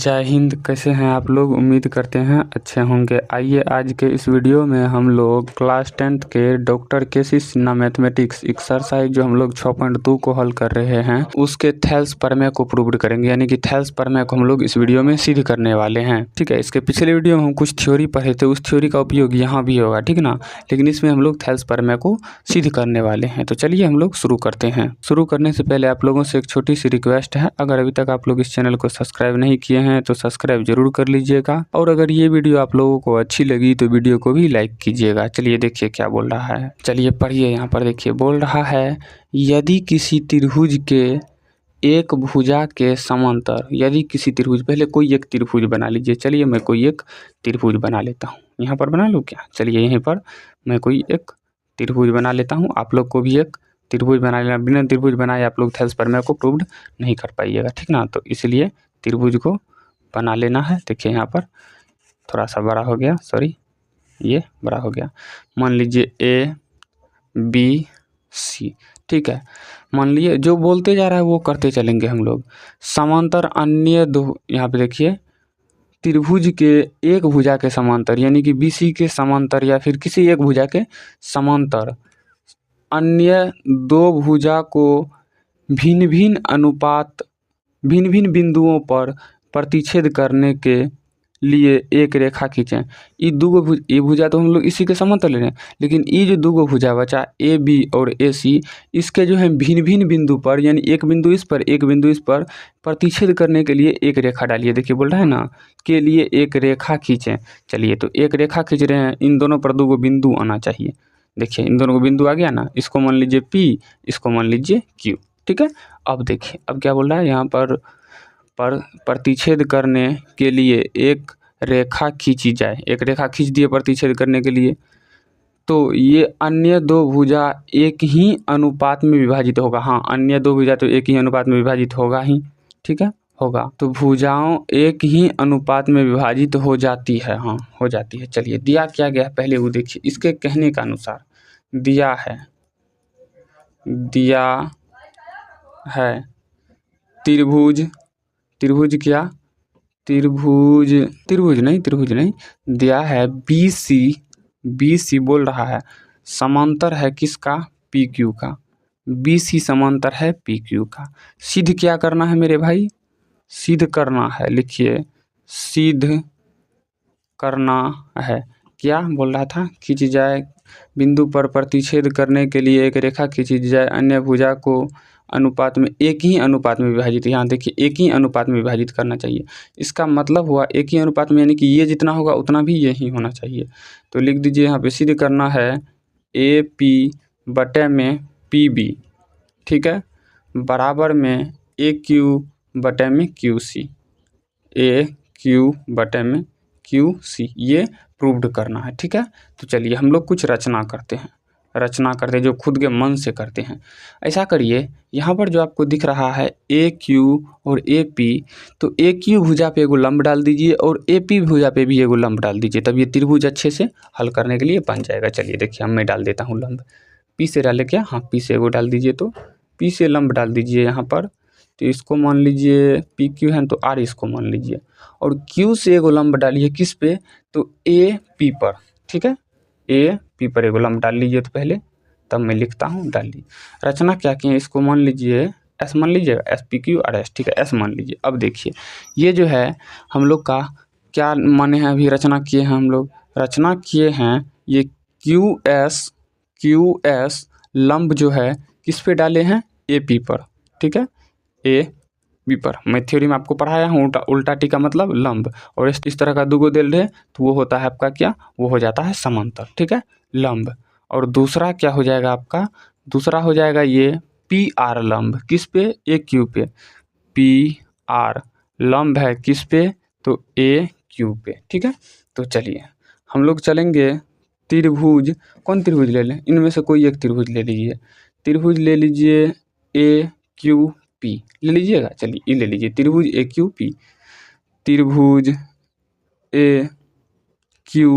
जय हिंद। कैसे हैं आप लोग? उम्मीद करते हैं अच्छे होंगे। आइए आज के इस वीडियो में हम लोग क्लास 10th के doctor KC. Sinha mathematics exercise जो हम लोग 6.2 को हल कर रहे हैं उसके थेल्स प्रमेय को प्रूव करेंगे, यानी कि थेल्स प्रमेय को हम लोग इस वीडियो में सिद्ध करने वाले हैं। ठीक है, इसके पिछले वीडियो में हम कुछ थ्योरी पढ़े थे, उस थ्योरी का उपयोग यहाँ भी होगा, ठीक ना। लेकिन इसमें हम लोग थेल्स प्रमेय को सिद्ध करने वाले हैं। तो चलिए हम लोग शुरू करते हैं। शुरू करने से पहले आप लोगों से एक छोटी सी रिक्वेस्ट है, अगर अभी तक आप लोग इस चैनल को सब्सक्राइब नहीं किए हैं तो सब्सक्राइब जरूर कर लीजिएगा, और अगर ये वीडियो आप लोगों को अच्छी लगी तो वीडियो को भी लाइक कीजिएगा। चलिए देखिए क्या बोल रहा है, चलिए पढ़िए। यहाँ पर देखिए बोल रहा है, यदि किसी त्रिभुज के एक भुजा के समांतर, यदि किसी त्रिभुज, पहले कोई एक त्रिभुज बना लीजिए। चलिए मैं कोई एक त्रिभुज बना लेता हूँ, यहाँ पर बना लूँ क्या? चलिए यहीं पर मैं कोई एक त्रिभुज बना लेता हूँ। आप लोग को भी एक त्रिभुज बना लेना। बिना त्रिभुज बनाए आप लोग थेल्स प्रमेय को प्रूव नहीं कर पाइएगा, ठीक ना। तो इसलिए त्रिभुज को बना लेना है। देखिए यहाँ पर थोड़ा सा बड़ा हो गया, सॉरी ये बड़ा हो गया। मान लीजिए ए बी सी, ठीक है। मान लीजिए जो बोलते जा रहा है वो करते चलेंगे हम लोग। समांतर अन्य दो, यहाँ पे देखिए त्रिभुज के एक भुजा के समांतर, यानी कि BC के समांतर या फिर किसी एक भुजा के समांतर अन्य दो भुजा को भिन्न भिन्न बिंदुओं पर प्रतिच्छेद करने के लिए एक रेखा खींचें। ये भुजा तो हम लोग इसी के समांतर ले रहे हैं, लेकिन ये जो दो भुजा बचा AB और AC, इसके जो है भिन्न बिंदु पर, यानी एक बिंदु इस पर एक बिंदु इस पर प्रतिच्छेद करने के लिए एक रेखा डालिए। देखिए बोल रहा है ना, के लिए एक रेखा खींचें। चलिए तो एक रेखा खींच रहे हैं, इन दोनों पर दो बिंदु आना चाहिए। देखिए इन दोनों को बिंदु आ गया ना, इसको मान लीजिए P, इसको मान लीजिए Q, ठीक है। अब देखिए अब क्या बोल रहा है, यहाँ पर प्रतिच्छेद करने के लिए एक रेखा खींची जाए। एक रेखा खींच दिए प्रतिच्छेद करने के लिए, तो ये अन्य दो भुजा एक ही अनुपात में विभाजित होगा। हाँ, अन्य दो भुजा तो एक ही अनुपात में विभाजित होगा ही, ठीक है, होगा। तो भुजाओं एक ही अनुपात में विभाजित हो जाती है, हाँ हो जाती है। चलिए दिया क्या गया है पहले वो देखिए। इसके कहने का अनुसार दिया है त्रिभुज क्या, त्रिभुज नहीं दिया है BC बोल रहा है समांतर है किसका? PQ का। BC समांतर है PQ का। सिद्ध क्या करना है मेरे भाई? सिद्ध करना है, लिखिए सिद्ध करना है। क्या बोल रहा था? खींची जाए बिंदु पर प्रतिच्छेद करने के लिए एक रेखा खींची जाए, अन्य भुजा को अनुपात में एक ही अनुपात में विभाजित, यहाँ देखिए एक ही अनुपात में विभाजित करना चाहिए। इसका मतलब हुआ एक ही अनुपात में, यानी कि ये जितना होगा उतना भी यही होना चाहिए। तो लिख दीजिए यहाँ पे सिद्ध करना है AP बटे में PB, ठीक है, बराबर में AQ बटे में QC, AQ बटे में QC, ये प्रूव्ड करना है, ठीक है। तो चलिए हम लोग कुछ रचना करते हैं जो खुद के मन से करते हैं। ऐसा करिए, यहाँ पर जो आपको दिख रहा है AQ और AP, तो AQ भुजा पे एगो लंब डाल दीजिए और AP भुजा पे भी एगो लंब डाल दीजिए, तब ये त्रिभुज अच्छे से हल करने के लिए बन जाएगा। चलिए देखिए मैं डाल देता हूँ लंब। P से डाले क्या? हाँ P से एगो डाल दीजिए, तो P से लंब डाल दीजिए यहाँ पर। तो इसको मान लीजिए PQ है, तो R इसको मान लीजिए, और Q से एगो लंब डालिए किस पे? तो AP पर, ठीक है, AP पर एगो लंब डाल लीजिए। तो पहले तब मैं लिखता हूँ, डाल लीजिए। रचना क्या किए, इसको मान लीजिए S मान लीजिएगा, SPQRS, ठीक है, S मान लीजिए। अब देखिए ये जो है हम लोग का क्या माने हैं, अभी रचना किए हैं हम लोग, रचना किए हैं ये QS लंब जो है किस पे डाले हैं? AP पर, ठीक है, AP पर। मैं थ्योरी में आपको पढ़ाया हूँ उल्टा टी का मतलब लंब, और इस तरह का दुगो दिल रहे तो वो होता है आपका क्या? वो हो जाता है समांतर, ठीक है, लंब। और दूसरा क्या हो जाएगा आपका? दूसरा हो जाएगा ये PR लंब, किस पे? AQ पे। PR लंब है किस पे? तो AQ पे, ठीक है। तो चलिए हम लोग चलेंगे त्रिभुज, कौन त्रिभुज ले लें? इनमें से कोई एक त्रिभुज ले लीजिए। त्रिभुज ले लीजिए AQP ले लीजिएगा। चलिए ये ले लीजिए त्रिभुज AQP, त्रिभुज AQP,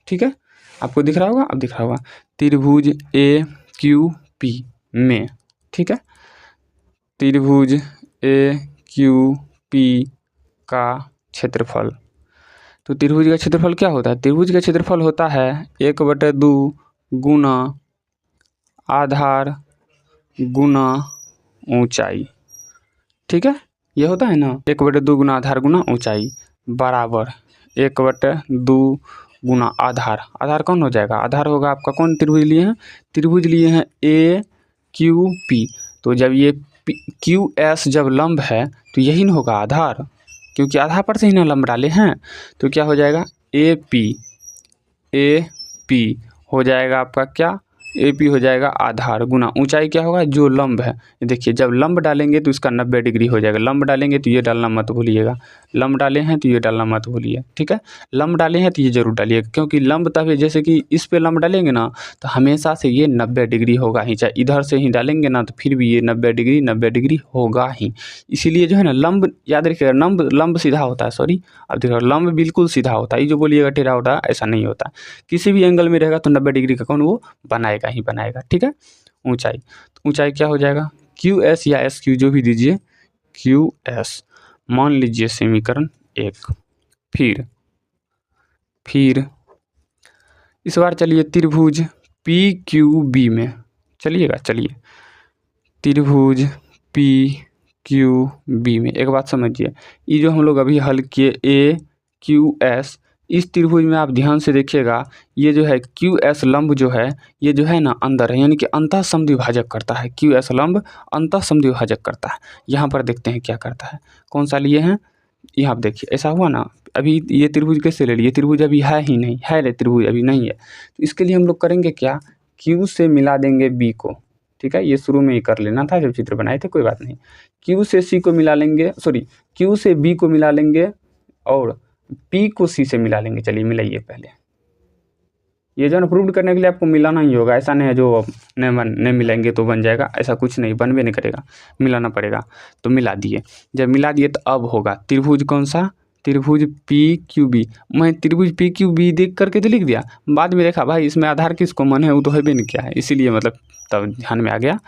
ठीक है, आपको दिख रहा होगा, अब दिख रहा होगा त्रिभुज AQP में, ठीक है, त्रिभुज AQP का क्षेत्रफल। तो त्रिभुज का क्षेत्रफल क्या होता है? त्रिभुज का क्षेत्रफल होता है 1/2 गुना आधार गुना ऊंचाई। ठीक है, ये होता है ना 1/2 गुना आधार गुना ऊंचाई बराबर 1/2 गुना आधार। आधार कौन हो जाएगा? आधार होगा आपका, कौन त्रिभुज लिए हैं? त्रिभुज लिए हैं AQP। तो जब ये QS जब लंब है तो यही ना होगा आधार, क्योंकि आधार पर से ही ना लंब डाले हैं। तो क्या हो जाएगा? AP हो जाएगा आपका क्या? AP हो जाएगा आधार गुना ऊंचाई क्या होगा? जो लंब है। देखिए जब लंब डालेंगे तो इसका 90 डिग्री हो जाएगा। लंब डालेंगे तो ये डालना मत भूलिएगा, लंब डाले हैं तो ये डालना मत भूलिए। ठीक है, लंब डाले हैं तो ये जरूर डालिएगा, क्योंकि लंब तभी जैसे कि इस पे लंब डालेंगे ना तो हमेशा से ये 90 डिग्री होगा ही, चाहे इधर से ही डालेंगे ना तो फिर भी ये 90 डिग्री होगा ही। इसीलिए जो है ना लंब याद रखिएगा, लंब सीधा होता है, सॉरी अब देखो लंब बिल्कुल सीधा होता है। ये जो बोलिएगा टेढ़ा होता है, ऐसा नहीं होता। किसी भी एंगल में रहेगा तो 90 डिग्री का कौन वो बनाएगा ही बनाएगा। ठीक है, ऊंचाई, तो ऊंचाई क्या हो जाएगा? QS या SQ जो भी दीजिए, QS मान लीजिए समीकरण 1। फिर इस बार चलिए त्रिभुज PQB में चलिएगा। चलिए त्रिभुज PQB में एक बात समझिए, ये जो हम लोग अभी हल किए AQS, इस त्रिभुज में आप ध्यान से देखिएगा, ये जो है QS लंब जो है ये जो है ना अंदर है, यानी कि अंतः समद्विभाजक करता है। QS लंब अंतः समद्विभाजक करता है। यहाँ पर देखते हैं क्या करता है। कौन सा लिए हैं? यहाँ देखिए ऐसा हुआ ना, अभी ये त्रिभुज कैसे ले लिए? त्रिभुज अभी है ही नहीं, है रे त्रिभुज अभी नहीं है। तो इसके लिए हम लोग करेंगे क्या? Q से मिला देंगे B को। ठीक है, ये शुरू में ही कर लेना था जब चित्र बनाए थे, कोई बात नहीं। Q से C को मिला लेंगे, सॉरी Q से B को मिला लेंगे और P को C से मिला लेंगे। चलिए मिलाइए पहले। ये जो है ना प्रूव करने के लिए आपको मिलाना ही होगा, ऐसा नहीं है जो नहीं मिलाएंगे तो बन जाएगा, ऐसा कुछ नहीं, बनवे नहीं करेगा, मिलाना पड़ेगा। तो मिला दिए, जब मिला दिए तो अब होगा त्रिभुज कौन सा? त्रिभुज PQB। मैं त्रिभुज PQB देख करके तो लिख दिया, बाद में देखा भाई इसमें आधार किसको मन है वो तो है भी नहीं क्या है, इसीलिए मतलब तब ध्यान में आ गया।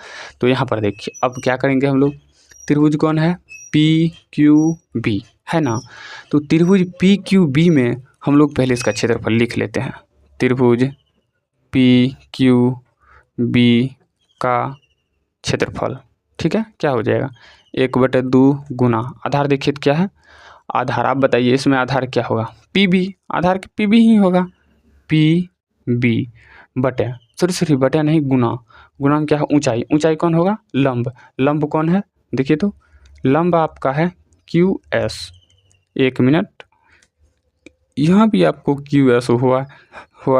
तो यहाँ पर देखिए अब क्या करेंगे हम लोग, त्रिभुज कौन है? PQB है ना। तो त्रिभुज PQB में हम लोग पहले इसका क्षेत्रफल लिख लेते हैं। त्रिभुज PQB का क्षेत्रफल, ठीक है, क्या हो जाएगा? 1/2 गुना आधार। देखिए तो क्या है आधार, आप बताइए इसमें आधार क्या होगा? PB, आधार PB ही होगा। PB बटे, सॉरी बटे नहीं, गुना क्या है? ऊंचाई। ऊंचाई कौन होगा? लंब कौन है? देखिए तो लंब आपका है QS। एक मिनट, यहाँ भी आपको QS हुआ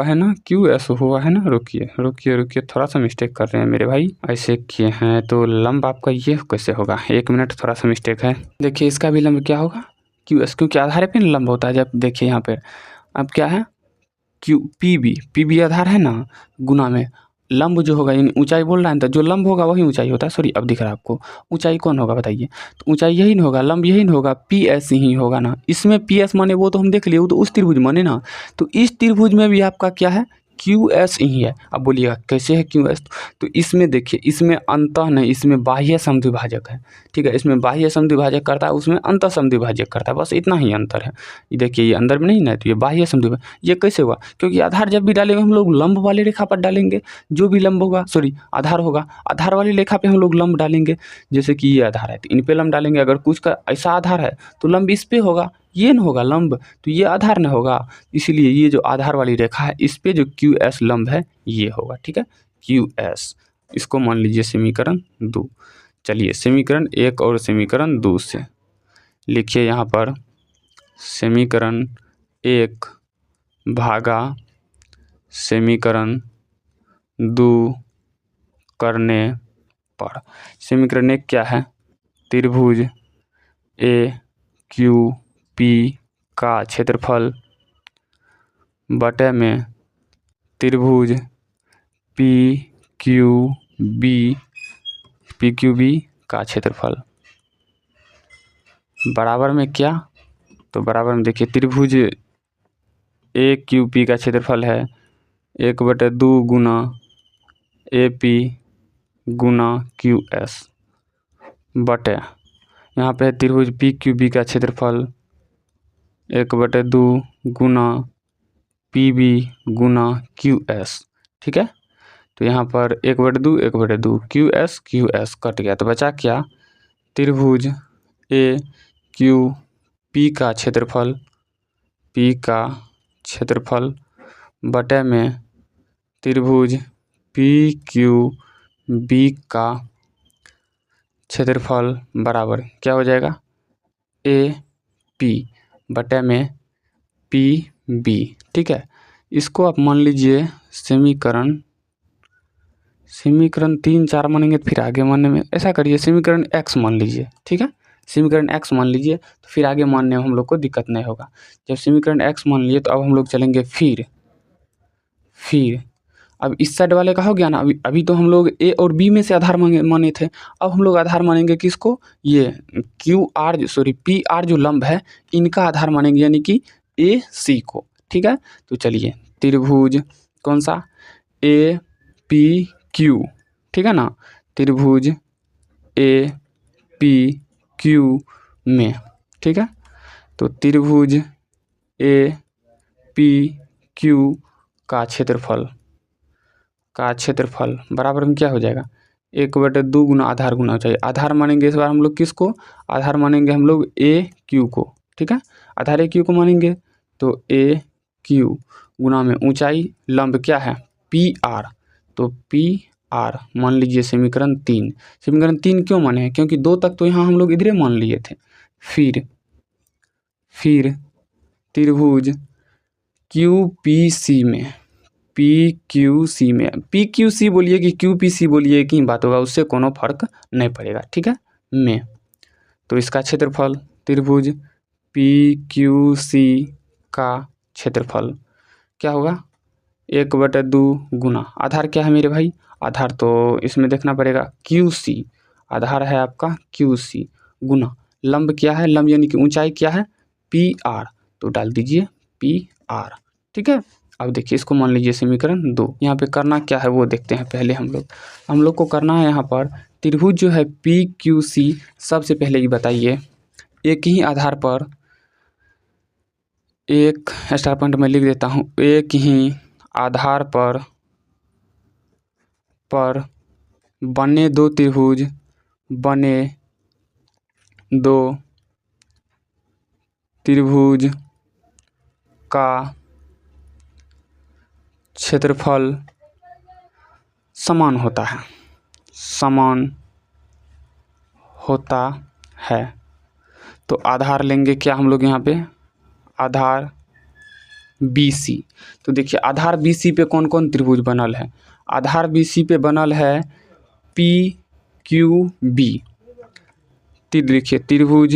है ना, QS हुआ है ना। रुकिए, थोड़ा सा मिस्टेक कर रहे हैं मेरे भाई, ऐसे किए हैं तो लंब आपका ये कैसे होगा? एक मिनट, थोड़ा सा मिस्टेक है। देखिए इसका भी लंब क्या होगा? QS, क्योंकि आधार पे लंब होता है। जब देखिए यहाँ पे अब क्या है? PB आधार है ना, गुना में लंब जो होगा, यानी ऊंचाई बोल रहा है तो जो लंब होगा वही ऊंचाई होता है। सॉरी अब दिख रहा है आपको, ऊंचाई कौन होगा बताइए? तो ऊंचाई यही ना होगा, लंब यही ना होगा, PS ही होगा ना। इसमें PS माने वो तो हम देख लिए, वो तो उस त्रिभुज माने ना। तो इस त्रिभुज में भी आपका क्या है? QS ही है। अब बोलिएगा कैसे है QS? तो इसमें देखिए, इसमें अंतः नहीं, इसमें बाह्य समद्विभाजक है। ठीक है, इसमें बाह्य समद्विभाजक करता है, उसमें अंतः समद्विभाजक करता है, बस इतना ही अंतर है। ये देखिए ये अंदर में नहीं ना, तो ये बाह्य समद्विभाजक। ये कैसे हुआ? क्योंकि आधार जब भी डालेंगे हम लोग लंब वाले रेखा पर डालेंगे। जो भी लंब होगा, सॉरी आधार होगा, आधार वाली रेखा पे हम लोग लंब डालेंगे। जैसे कि ये आधार है तो इन पे लंब डालेंगे। अगर कुछ का ऐसा आधार है तो लंब इस पे होगा, ये न होगा लंब, तो ये आधार न होगा। इसीलिए ये जो आधार वाली रेखा है इस पे जो QS लंब है ये होगा। ठीक है, QS, इसको मान लीजिए समीकरण 2। चलिए समीकरण 1 और समीकरण 2 से लिखिए यहाँ पर समीकरण 1 भागा समीकरण 2 करने पर। समीकरण 1 क्या है? त्रिभुज AQP का क्षेत्रफल बटे में त्रिभुज PQB का क्षेत्रफल बराबर में क्या? तो बराबर में देखिए त्रिभुज AQP का क्षेत्रफल है 1/2 गुना AP गुना QS बटे यहाँ पे त्रिभुज PQB का क्षेत्रफल 1/2 गुना PB गुना QS, ठीक है। तो यहाँ पर 1/2 QS कट गया, तो बचा क्या, त्रिभुज AQP का क्षेत्रफल बटे में त्रिभुज PQB का क्षेत्रफल बराबर क्या हो जाएगा, AP बटे में PB, ठीक है। इसको आप मान लीजिए समीकरण 3-4 मानेंगे तो फिर आगे मानने में ऐसा करिए, समीकरण X मान लीजिए, ठीक है। समीकरण X मान लीजिए तो फिर आगे मानने में हम लोग को दिक्कत नहीं होगा। जब समीकरण X मान लिए तो अब हम लोग चलेंगे फिर अब इस साइड वाले का हो गया ना। अभी तो हम लोग A और B में से आधार माने थे, अब हम लोग आधार मानेंगे किसको, ये PR जो लंब है इनका आधार मानेंगे, यानी कि AC को, ठीक है। तो चलिए त्रिभुज कौन सा, APQ, ठीक है ना, त्रिभुज APQ में, ठीक है। तो त्रिभुज APQ का क्षेत्रफल बराबर में क्या हो जाएगा, 1/2 गुना आधार गुना ऊंचाई। आधार मानेंगे इस बार हम लोग किसको, आधार मानेंगे हम लोग AQ को, ठीक है। आधार AQ को मानेंगे तो AQ गुना में ऊंचाई, लंब क्या है PR, तो PR मान लीजिए समीकरण 3 क्यों माने हैं, क्योंकि 2 तक तो यहाँ हम लोग इधरे मान लिए थे। फिर त्रिभुज QPC में, PQC बोलिए कि QPC बोलिए, एक ही बात होगा, उससे कोनो फर्क नहीं पड़ेगा, ठीक है। में तो इसका क्षेत्रफल, त्रिभुज PQC का क्षेत्रफल क्या होगा, 1/2 गुना आधार क्या है मेरे भाई, आधार तो इसमें देखना पड़ेगा QC, आधार है आपका QC गुना लंब क्या है, लंब यानी कि ऊंचाई क्या है PR, तो डाल दीजिए PR, ठीक है। अब देखिए इसको मान लीजिए समीकरण 2। यहाँ पे करना क्या है वो देखते हैं पहले हम लोग को करना है यहाँ पर त्रिभुज जो है PQC, सबसे पहले ये बताइए एक ही आधार पर, एक स्टार पॉइंट में लिख देता हूँ, एक ही आधार पर बने दो त्रिभुज का क्षेत्रफल समान होता है। तो आधार लेंगे क्या हम लोग यहाँ पे, आधार BC। तो देखिए आधार BC पे कौन कौन त्रिभुज बनल है, आधार BC पे बनल है PQB। देखिए त्रिभुज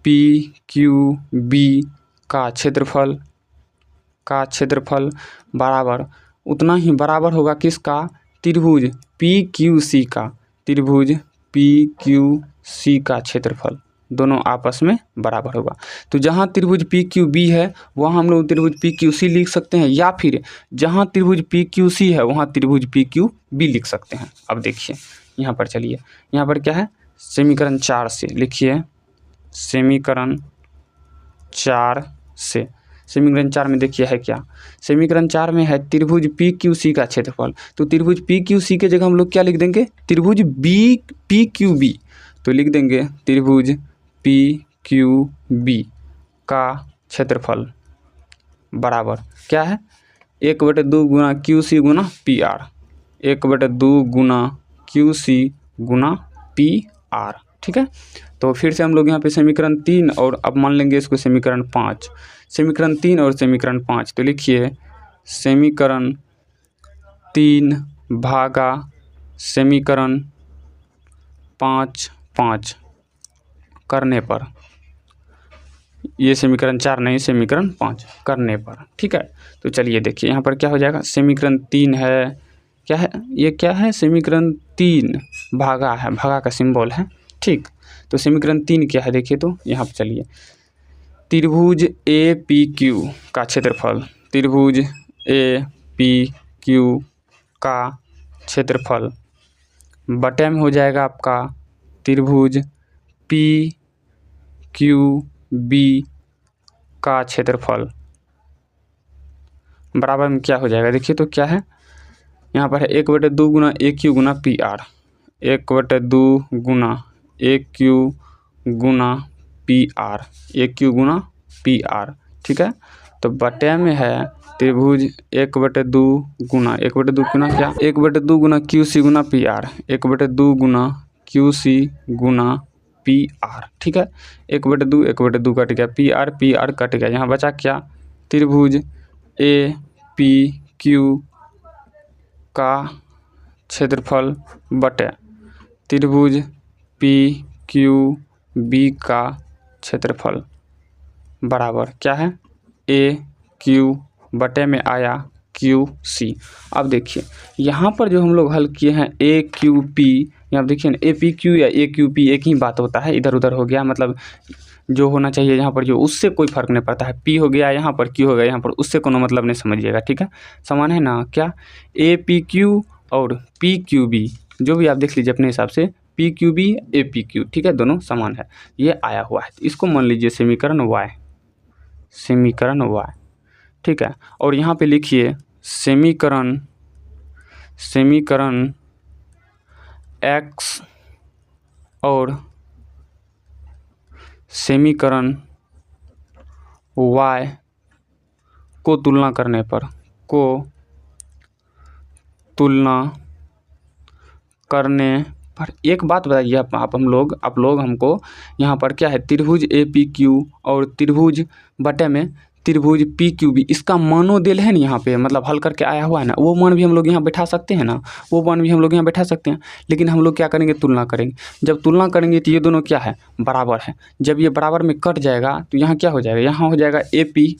PQB का क्षेत्रफल बराबर उतना ही बराबर होगा किसका, त्रिभुज PQC का क्षेत्रफल, दोनों आपस में बराबर होगा। तो जहाँ त्रिभुज PQB है वहाँ हम लोग त्रिभुज PQC लिख सकते हैं, या फिर जहाँ त्रिभुज PQC है वहाँ त्रिभुज PQB लिख सकते हैं। अब देखिए यहाँ पर चलिए, यहाँ पर क्या है, समीकरण 4 से लिखिए, समीकरण 4 में देखिए है क्या, समीकरण 4 में है त्रिभुज PQC का क्षेत्रफल। तो त्रिभुज PQC के जगह हम लोग क्या लिख देंगे, त्रिभुज PQB, तो लिख देंगे त्रिभुज PQB का क्षेत्रफल बराबर क्या है, 1/2 गुना QC गुना PR, 1/2 गुना QC गुना PR, ठीक है। तो फिर से हम लोग यहाँ पे समीकरण 3 और अब मान लेंगे इसको समीकरण 5, समीकरण 3 और समीकरण 5। तो लिखिए समीकरण 3 भागा समीकरण 5 करने पर, ये समीकरण 4 नहीं समीकरण 5 करने पर, ठीक है। तो चलिए देखिए यहाँ पर क्या हो जाएगा, समीकरण 3 है, क्या है ये, क्या है समीकरण 3 भागा है, भागा का सिंबल है, ठीक। तो समीकरण 3 क्या है देखिए, तो यहाँ पर चलिए त्रिभुज APQ का क्षेत्रफल, त्रिभुज APQ का क्षेत्रफल बटे में हो जाएगा आपका त्रिभुज PQB का क्षेत्रफल बराबर में क्या हो जाएगा। देखिए तो क्या है यहाँ पर है 1/2 गुना ए क्यू गुना पी आर, 1/2 गुना ए क्यू गुना पी आर, ए क्यू गुना पी आर। ठीक है, तो बटे में है त्रिभुज 1/2 गुना 1/2 गुना क्या 1/2 गुना क्यू सी गुना पी आर, 1/2 गुना क्यू सी गुना पी आर। ठीक है, 1/2 1/2 कट गया, पी आर कट गया, यहाँ बचा क्या त्रिभुज ए पी क्यू का क्षेत्रफल बटे त्रिभुज पी क्यू बी का क्षेत्रफल बराबर क्या है ए क्यू बटे में आया क्यू सी। अब देखिए यहाँ पर जो हम लोग हल किए हैं ए क्यू पी, यहाँ देखिए ना ए पी क्यू या ए क्यू पी एक ही बात होता है, इधर उधर हो गया, मतलब जो होना चाहिए यहाँ पर जो उससे कोई फर्क नहीं पड़ता है। पी हो गया यहाँ पर, क्यू हो गया यहाँ पर, उससे कोनो मतलब नहीं, समझिएगा। ठीक है, समान है ना क्या ए पी क्यू और पी क्यू बी, जो भी आप देख लीजिए अपने हिसाब से, P Q B A P Q, ठीक है, दोनों समान है, ये आया हुआ है। इसको मान लीजिए समीकरण वाई, समीकरण वाई। ठीक है, और यहाँ पे लिखिए समीकरण एक्स और समीकरण y को तुलना करने पर एक बात बताइए आप लोग हमको यहाँ पर क्या है त्रिभुज ए पी क्यू और त्रिभुज बटे में त्रिभुज पी क्यू बी, इसका मानो दिल है ना यहाँ पे, मतलब हल करके आया हुआ है ना, वो मान भी हम लोग यहाँ बैठा सकते हैं ना, वो मान भी हम लोग यहाँ बैठा सकते हैं। लेकिन हम लोग क्या करेंगे, तुलना करेंगे। जब तुलना करेंगे तो ये दोनों क्या है, बराबर है। जब ये बराबर में कट जाएगा तो यहाँ क्या हो जाएगा, यहाँ हो जाएगा ए पी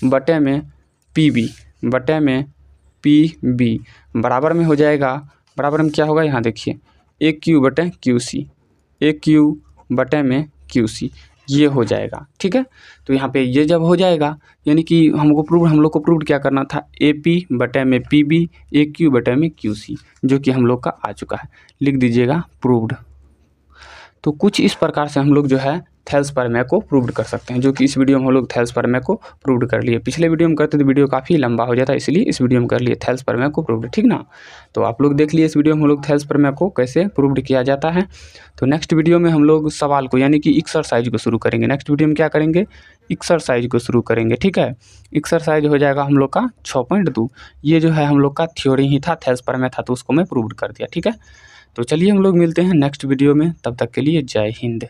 बटे में पी बी बटे में पी बी बराबर में हो जाएगा, बराबर में क्या होगा, यहाँ देखिए ए क्यू बटे क्यू सी, ए क्यू बटे में क्यू सी, ये हो जाएगा। ठीक है, तो यहाँ पे ये जब हो जाएगा यानी कि हम लोग को प्रूव क्या करना था, ए पी बटे में पी बी, ए क्यू बटे में क्यू सी, जो कि हम लोग का आ चुका है। लिख दीजिएगा प्रूव्ड। तो कुछ इस प्रकार से हम लोग जो है थेल्स प्रमेय को प्रूव कर सकते हैं, जो कि इस वीडियो में हम लोग थेल्स प्रमेय को प्रूव कर लिए। पिछले वीडियो में करते तो वीडियो काफ़ी लंबा हो जाता, इसलिए इस वीडियो में कर लिए थेल्स प्रमेय को प्रूव। ठीक ना, तो आप लोग देख लिए इस वीडियो में हम लोग थेल्स प्रमेय को कैसे प्रूव किया जाता है। तो नेक्स्ट वीडियो में हम लोग सवाल को यानी कि एक्सरसाइज को शुरू करेंगे। नेक्स्ट वीडियो में क्या करेंगे, एक्सरसाइज को शुरू करेंगे। ठीक है, एक्सरसाइज हो जाएगा हम लोग का 6.2। ये जो है हम लोग का थ्योरी ही था, थेल्स प्रमेय था, तो उसको मैं प्रूव कर दिया। ठीक है, तो चलिए हम लोग मिलते हैं नेक्स्ट वीडियो में, तब तक के लिए जय हिंद।